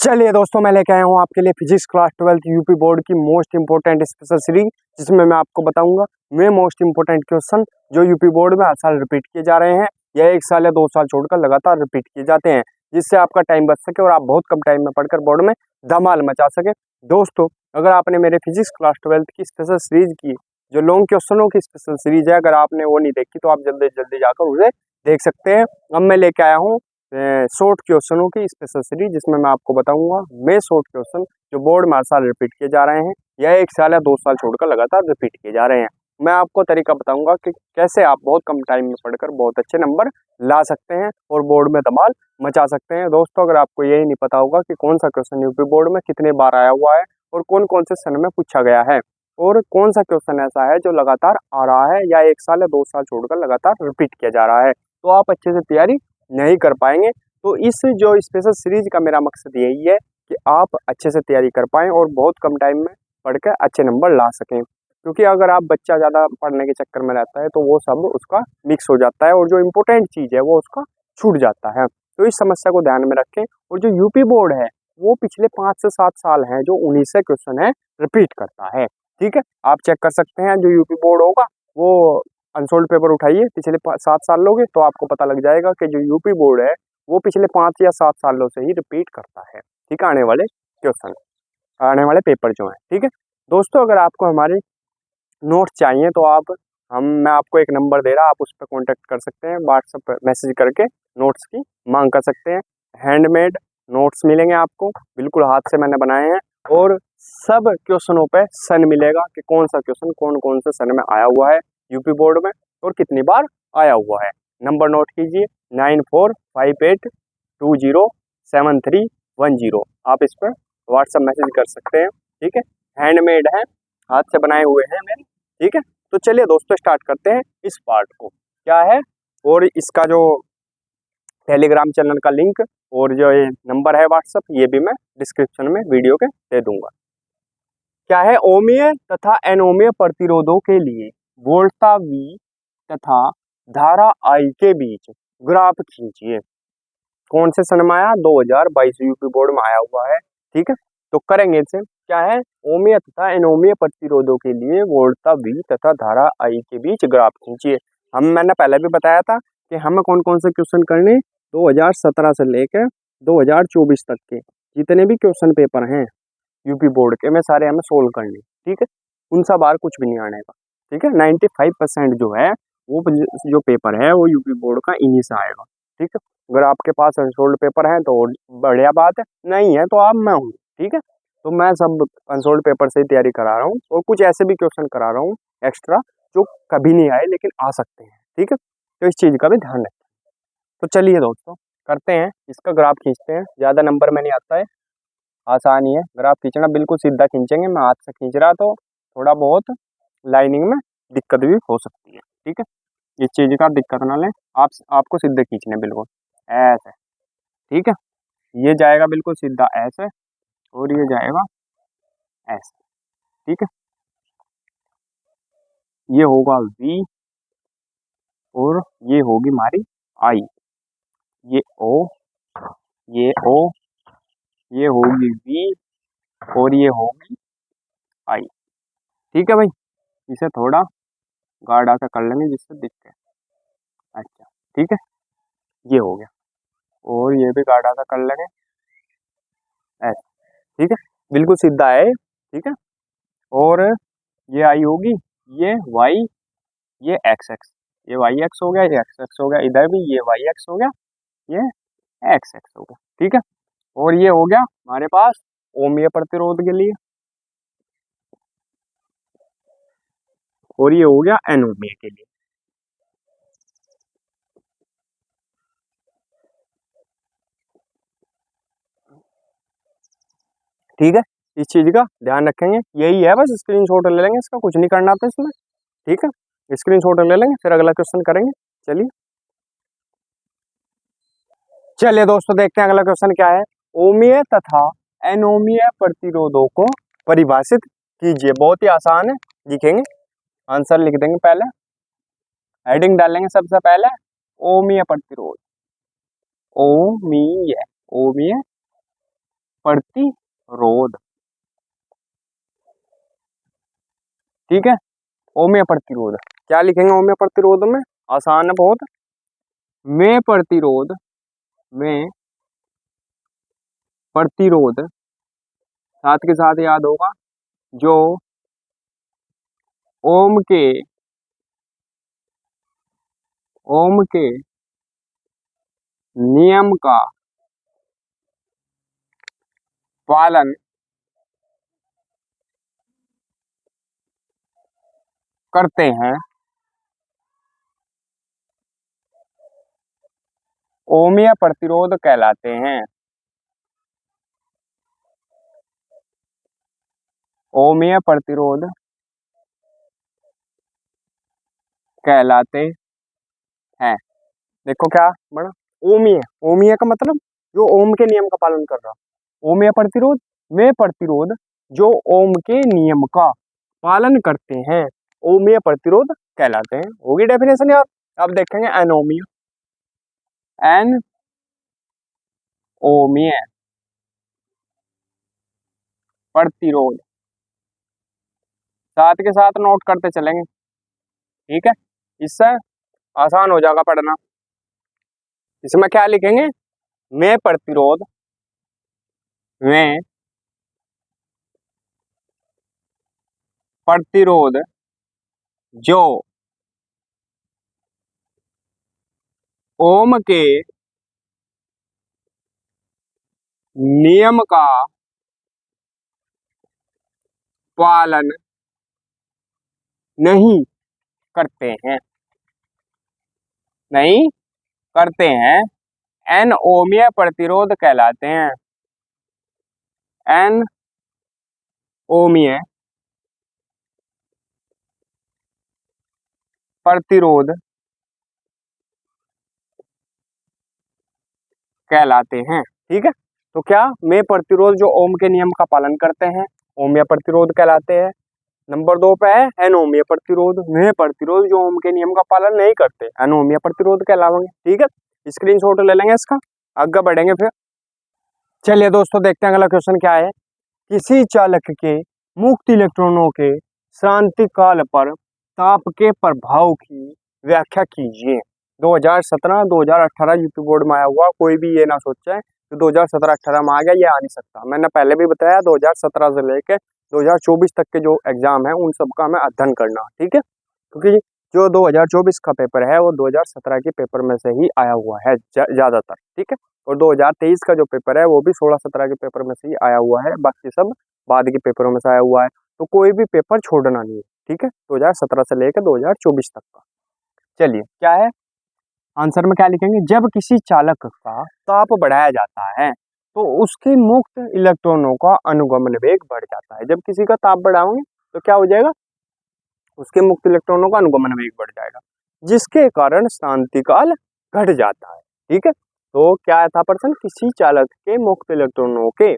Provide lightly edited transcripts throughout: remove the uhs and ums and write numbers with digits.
चलिए दोस्तों, मैं लेके आया हूँ आपके लिए फिजिक्स क्लास 12 यूपी बोर्ड की मोस्ट इंपोर्टेंट स्पेशल सीरीज, जिसमें मैं आपको बताऊंगा मैं मोस्ट इंपोर्टेंट क्वेश्चन जो यूपी बोर्ड में हर साल रिपीट किए जा रहे हैं या 1 साल या 2 साल छोड़कर लगातार रिपीट किए जाते हैं, जिससे आपका टाइम बच सके और आप बहुत कम टाइम में पढ़कर बोर्ड में धमाल मचा सके। दोस्तों, अगर आपने मेरे फिजिक्स क्लास 12 की स्पेशल सीरीज की जो लॉन्ग क्वेश्चनों की स्पेशल सीरीज है, अगर आपने वो नहीं देखी तो आप जल्दी जल्दी जाकर उसे देख सकते हैं। अब मैं लेके आया हूँ शॉर्ट क्वेश्चनों की स्पेशल सीरीज, जिसमें मैं आपको बताऊंगा मैं शॉर्ट क्वेश्चन जो बोर्ड में हर साल रिपीट किए जा रहे हैं या 1 साल या 2 साल छोड़कर लगातार रिपीट किए जा रहे हैं। मैं आपको तरीका बताऊंगा कि कैसे आप बहुत कम टाइम में पढ़कर बहुत अच्छे नंबर ला सकते हैं और बोर्ड में धमाल मचा सकते हैं। दोस्तों, अगर आपको यही नहीं पता होगा कि कौन सा क्वेश्चन यूपी बोर्ड में कितने बार आया हुआ है और कौन कौन से सन में पूछा गया है और कौन सा क्वेश्चन ऐसा है जो लगातार आ रहा है या 1 साल या 2 साल छोड़कर लगातार रिपीट किया जा रहा है, तो आप अच्छे से तैयारी नहीं कर पाएंगे। तो इस जो स्पेशल सीरीज का मेरा मकसद यही है कि आप अच्छे से तैयारी कर पाएँ और बहुत कम टाइम में पढ़ के अच्छे नंबर ला सकें, क्योंकि अगर आप बच्चा ज़्यादा पढ़ने के चक्कर में रहता है तो वो सब उसका मिक्स हो जाता है और जो इम्पोर्टेंट चीज़ है वो उसका छूट जाता है। तो इस समस्या को ध्यान में रखें। और जो यूपी बोर्ड है वो पिछले 5 से 7 साल हैं जो 19 से क्वेश्चन है रिपीट करता है। ठीक है, आप चेक कर सकते हैं। जो यूपी बोर्ड होगा वो अनसोल्ड पेपर उठाइए, पिछले 7 साल लोगे तो आपको पता लग जाएगा कि जो यूपी बोर्ड है वो पिछले 5 या 7 सालों से ही रिपीट करता है। ठीक है, आने वाले क्वेश्चन, आने वाले पेपर जो हैं। ठीक है दोस्तों, अगर आपको हमारे नोट्स चाहिए तो मैं आपको एक नंबर दे रहा, आप उस पर कॉन्टेक्ट कर सकते हैं, व्हाट्सएप पर मैसेज करके नोट्स की मांग कर सकते हैं। हैंडमेड नोट्स मिलेंगे आपको, बिल्कुल हाथ से मैंने बनाए हैं और सब क्वेश्चनों पे सन मिलेगा कि कौन सा क्वेश्चन कौन कौन से सन में आया हुआ है यूपी बोर्ड में और कितनी बार आया हुआ है। नंबर नोट कीजिए 9458207310। आप इस पर व्हाट्सएप मैसेज कर सकते हैं। ठीक है, हैंडमेड है, हाथ से बनाए हुए हैं मेरे। ठीक है, तो चलिए दोस्तों स्टार्ट करते हैं इस पार्ट को। क्या है, और इसका जो टेलीग्राम चैनल का लिंक और जो ये नंबर है व्हाट्सएप, ये भी मैं डिस्क्रिप्शन में वीडियो के दे दूंगा। क्या है, ओमीय तथा अनोमीय प्रतिरोधों के लिए वोल्टा V तथा धारा I के बीच ग्राफ खींचिए। कौन से सन में आया? 2022 यूपी बोर्ड में आया हुआ है। ठीक है, तो करेंगे इसे। क्या है, ओमीय तथा अनोमीय प्रतिरोधों के लिए वोल्टा V तथा धारा I के बीच ग्राफ खींचिए। मैंने पहले भी बताया था कि हमें कौन कौन से क्वेश्चन करने, 2017 से लेकर 2024 तक के जितने भी क्वेश्चन पेपर हैं यूपी बोर्ड के, मैं सारे हमें सोल्व करने। ठीक है, उन सब बार कुछ भी नहीं आने का। ठीक है, 95% जो है वो जो पेपर है वो यूपी बोर्ड का इन्हीं से आएगा। ठीक है, अगर आपके पास अनसोल्ड पेपर है तो बढ़िया बात है, नहीं है तो आप मैं हूँ। ठीक है, तो मैं सब अनसोल्ड पेपर से ही तैयारी करा रहा हूँ और कुछ ऐसे भी क्वेश्चन करा रहा हूँ एक्स्ट्रा जो कभी नहीं आए लेकिन आ सकते हैं। ठीक है, तो इस चीज़ का भी ध्यान रखें। तो चलिए दोस्तों करते हैं, इसका ग्राफ खींचते हैं। ज़्यादा नंबर में नहीं आता है, आसानी है ग्राफ खींचना, बिल्कुल सीधा खींचेंगे। मैं हाथ से खींच रहा तो थोड़ा बहुत लाइनिंग में दिक्कत भी हो सकती है। ठीक है, इस चीज़ का दिक्कत ना लें, आपको सीधे खींचने बिल्कुल ऐसे। ठीक है, ये जाएगा बिल्कुल सीधा ऐसे और ये जाएगा ऐसे। ठीक है, ये होगा V और ये होगी हमारी I। ये O, ये O, ये होगी V और ये होगी I। ठीक है भाई, इसे थोड़ा गाढ़ा सा कर लेंगे जिससे दिखे। अच्छा, ठीक है, ये हो गया और ये भी गाढ़ा सा कर लेंगे ऐसे। ठीक है, बिल्कुल सीधा है। ठीक है, और ये आई होगी, ये वाई, ये एक्स एक्स, ये वाई एक्स हो गया, ये एक्स एक्स हो गया, इधर भी ये वाई एक्स हो गया, ये एक्स एक्स हो गया। ठीक है, और ये हो गया हमारे पास ओमीय प्रतिरोध के लिए और ये हो गया एनोमीय के लिए। ठीक है, इस चीज का ध्यान रखेंगे, यही है, बस स्क्रीनशॉट ले लेंगे, इसका कुछ नहीं करना था इसमें। ठीक है, स्क्रीनशॉट ले लेंगे, फिर अगला क्वेश्चन करेंगे। चलिए चलिए दोस्तों देखते हैं अगला क्वेश्चन क्या है। ओमीय तथा अनोमीय प्रतिरोधों को परिभाषित कीजिए। बहुत ही आसान है, लिखेंगे, आंसर लिख देंगे, पहले हेडिंग डालेंगे सबसे पहले ओमीय प्रतिरोध। ओमीय, ओमीय प्रतिरोध। ठीक है, ओमिया प्रतिरोध क्या लिखेंगे ओमिया प्रतिरोध में? आसान है बहुत। में प्रतिरोध, में प्रतिरोध, साथ के साथ याद होगा जो ओम के नियम का पालन करते हैं, ओमिया प्रतिरोध कहलाते हैं। ओमिया प्रतिरोध कहलाते हैं। देखो क्या बड़ा ओमिया, ओमिया का मतलब जो ओम के नियम का पालन कर रहा। ओमिया प्रतिरोध में प्रतिरोध जो ओम के नियम का पालन करते हैं, ओमिया प्रतिरोध कहलाते हैं। होगी डेफिनेशन यार। अब देखेंगे एनोमिया। एन ओमिया प्रतिरोध, साथ के साथ नोट करते चलेंगे। ठीक है, इससे आसान हो जाएगा पढ़ना। इसमें क्या लिखेंगे? में प्रतिरोध, में प्रतिरोध जो ओम के नियम का पालन नहीं करते हैं, नहीं करते हैं, एन ओमिया प्रतिरोध कहलाते हैं। एन ओमिया प्रतिरोध कहलाते हैं। ठीक है, तो क्या में प्रतिरोध जो ओम के नियम का पालन करते हैं, ओमिया प्रतिरोध कहलाते हैं। नंबर 2 पे है एनोमिया प्रतिरोध, में प्रतिरोध जो ओम के नियम का पालन नहीं करते, एनोमिया प्रतिरोध कहलाएंगे। ठीक है, स्क्रीनशॉट ले लेंगे इसका, आगे बढ़ेंगे फिर। चलिए दोस्तों देखते हैं अगला क्वेश्चन क्या है। किसी चालक के मुक्त इलेक्ट्रॉनों के शांति काल पर ताप के प्रभाव की व्याख्या कीजिए। 2017-2018 यूपी बोर्ड में आया हुआ, कोई भी ये ना सोचे कि 2017-18 में आ गया, ये आ नहीं सकता। मैंने पहले भी बताया 2017 से लेके 2024 तक के जो एग्जाम है उन सब का हमें अध्ययन करना। ठीक है, क्योंकि जो 2024 का पेपर है वो 2017 के पेपर में से ही आया हुआ है ज्यादातर। ठीक है, और 2023 का जो पेपर है वो भी 16-17 के पेपर में से ही आया हुआ है, बाकी सब बाद के पेपरों में से आया हुआ है। तो कोई भी पेपर छोड़ना नहीं है। ठीक है, 2017 से लेकर 2024 तक का। चलिए क्या है आंसर में क्या लिखेंगे? जब किसी चालक का ताप बढ़ाया जाता है तो उसके मुक्त इलेक्ट्रॉनों का अनुगमन वेग बढ़ जाता है। जब किसी का ताप बढ़ाओगे तो क्या हो जाएगा? उसके मुक्त इलेक्ट्रॉनों का अनुगमन वेग बढ़ जाएगा, जिसके कारण शांति काल घट जाता है। ठीक है, तो क्या था प्रश्न? किसी चालक के मुक्त इलेक्ट्रॉनों के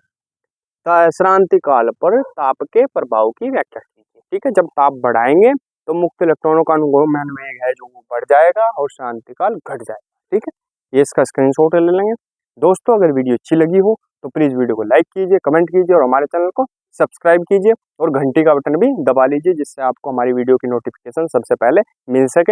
श्रांति काल पर ताप के प्रभाव की व्याख्या कीजिए। ठीक है, जब ताप बढ़ाएंगे तो मुक्त इलेक्ट्रॉनों का अनुगमन वेग है जो वो बढ़ जाएगा और शांति काल घट जाएगा। ठीक है, ये इसका स्क्रीनशॉट ले लेंगे। दोस्तों अगर वीडियो अच्छी लगी हो तो प्लीज़ वीडियो को लाइक कीजिए, कमेंट कीजिए और हमारे चैनल को सब्सक्राइब कीजिए और घंटी का बटन भी दबा लीजिए, जिससे आपको हमारी वीडियो की नोटिफिकेशन सबसे पहले मिल सके।